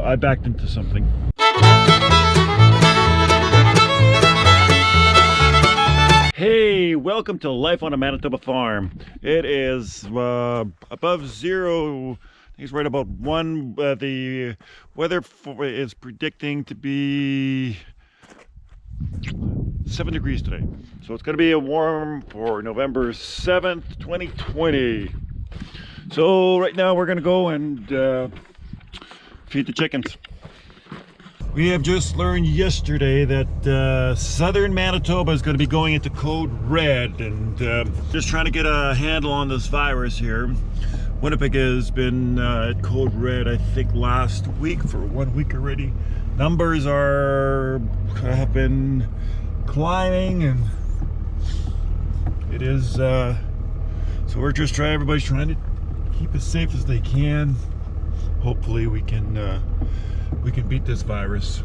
I backed into something. Hey, welcome to Life on a Manitoba Farm. It is above zero. I think it's right about 1. The weather is predicting to be 7 degrees today. So it's going to be a warm for November 7th, 2020. So right now we're going to go and feed the chickens. We have just learned yesterday that southern Manitoba is going to be going into code red, and just trying to get a handle on this virus here. Winnipeg has been at code red, I think, last week for 1 week already. Numbers have been climbing, and it is so everybody's trying to keep as safe as they can. Hopefully we can beat this virus.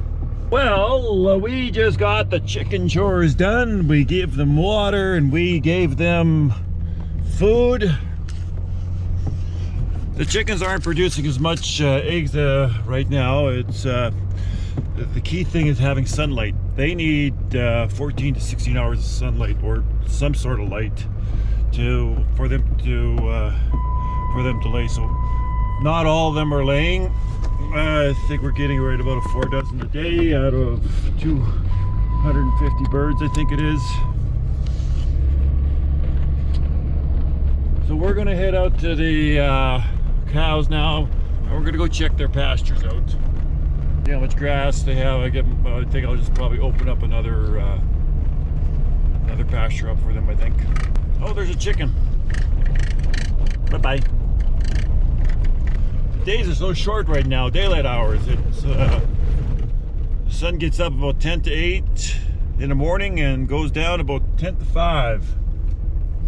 Well, we just got the chicken chores done. We gave them water and we gave them food. The chickens aren't producing as much eggs right now. It's the key thing is having sunlight. They need 14 to 16 hours of sunlight or some sort of light for them to lay. So not all of them are laying. I think we're getting right about a 4 dozen a day out of 250 birds, I think it is. So we're gonna head out to the cows now, and we're gonna go check their pastures out. See how much grass they have. I think I'll just probably open up another pasture up for them, I think. Oh, there's a chicken. Bye-bye. Days are so short right now, daylight hours. It's the sun gets up about 10 to 8 in the morning and goes down about 10 to 5.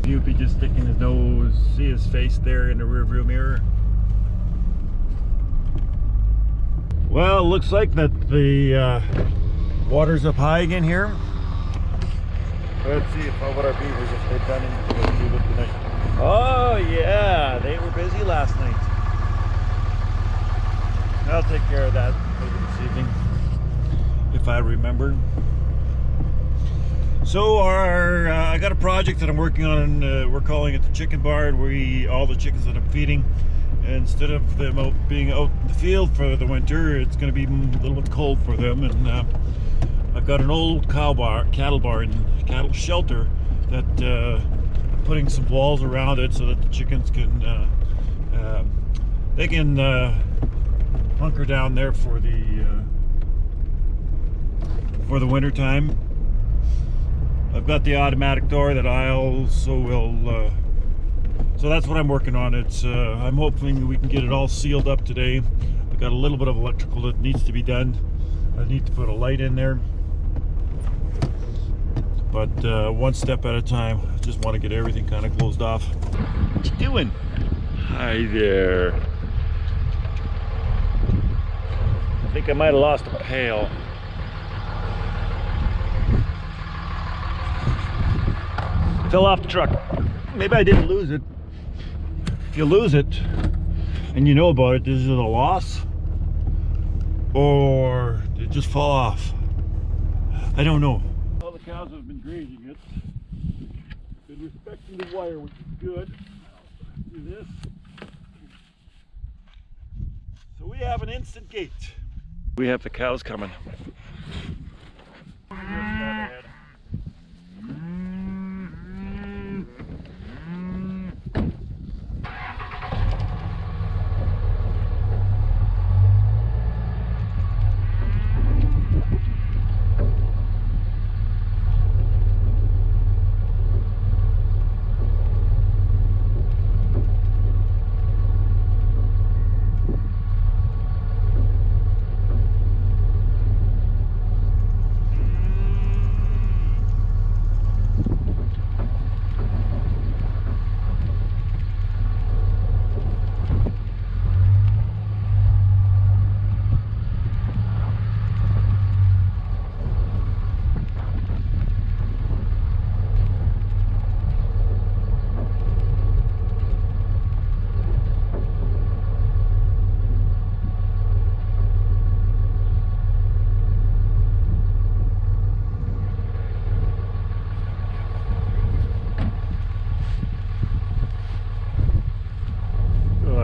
You'd be just sticking his nose, see his face there in the rearview mirror. Well, it looks like that the water's up high again here. Let's see what our beavers, if they've done anything with tonight. Oh yeah, they were busy last night. I'll take care of that maybe this evening, if I remember. So I got a project that I'm working on, and we're calling it the chicken barn, where all the chickens that I'm feeding, instead of them being out in the field for the winter, it's going to be a little bit cold for them. And I've got an old cattle shelter that I'm putting some walls around it so that the chickens can hunker down there for the winter time. I've got the automatic door that I also will so that's what I'm working on. I'm hoping we can get it all sealed up today. I've got a little bit of electrical that needs to be done. I need to put a light in there, but one step at a time. I just want to get everything kind of closed off. What you doing? Hi there. I think I might have lost a pail. Fell off the truck. Maybe I didn't lose it. If you lose it and you know about it, is it a loss? Or did it just fall off? I don't know. All the cows have been grazing it. Been respecting the wire, which is good. I'll do this. So we have an instant gate. We have the cows coming.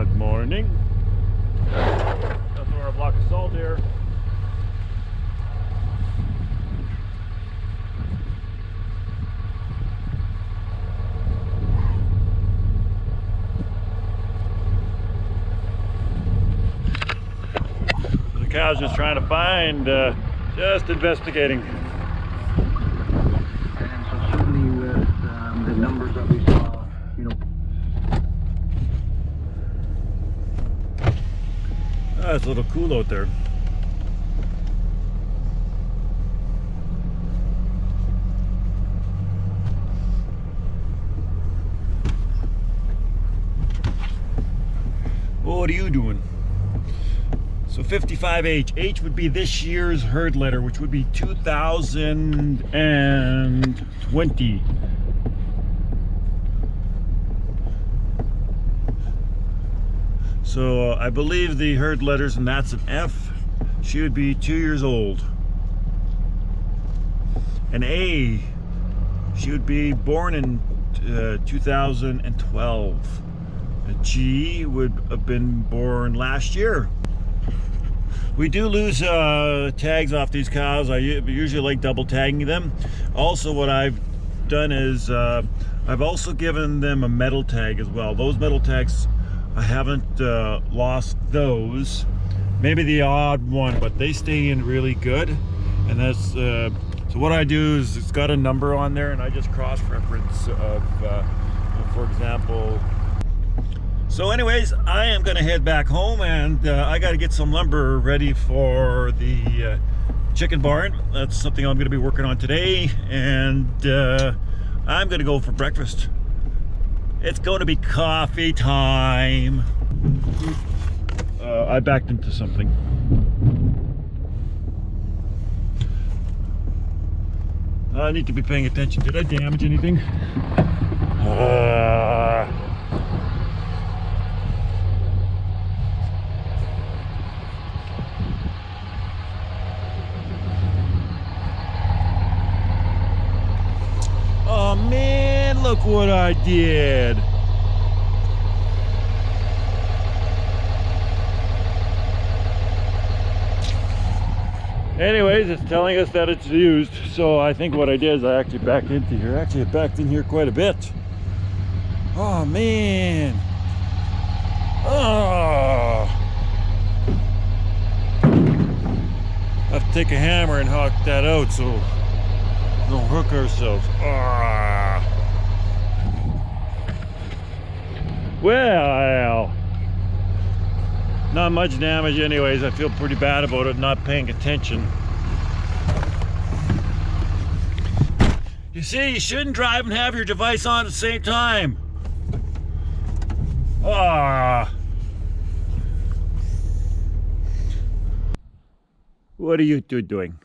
Good morning. I'll throw a block of salt here. The cow's just trying to find, just investigating. And so certainly with the numbers that we saw, you know. Oh, it's a little cool out there. What are you doing? So 55H. H would be this year's herd letter, which would be 2020. So I believe the herd letters, and that's an F. She would be 2 years old. An A, she would be born in 2012. A G would have been born last year. We do lose tags off these cows. I usually like double tagging them. Also, what I've done is I've also given them a metal tag as well. Those metal tags, I haven't lost those. Maybe the odd one, but they stay in really good. And that's so what I do is it's got a number on there, and I just cross-reference of, for example. So anyways, I am gonna head back home, and I gotta get some lumber ready for the chicken barn. That's something I'm gonna be working on today, and I'm gonna go for breakfast. It's gonna be coffee time. I backed into something. I need to be paying attention. Did I damage anything? Oh man, look what I did. Anyways, it's telling us that it's used. So I think what I did is I actually backed into here. Actually, I backed in here quite a bit. Oh man. Oh. I have to take a hammer and hook that out so we don't hook ourselves. Ah. Well, not much damage anyways. I feel pretty bad about it, not paying attention. You see, you shouldn't drive and have your device on at the same time. Ah. What are you two doing?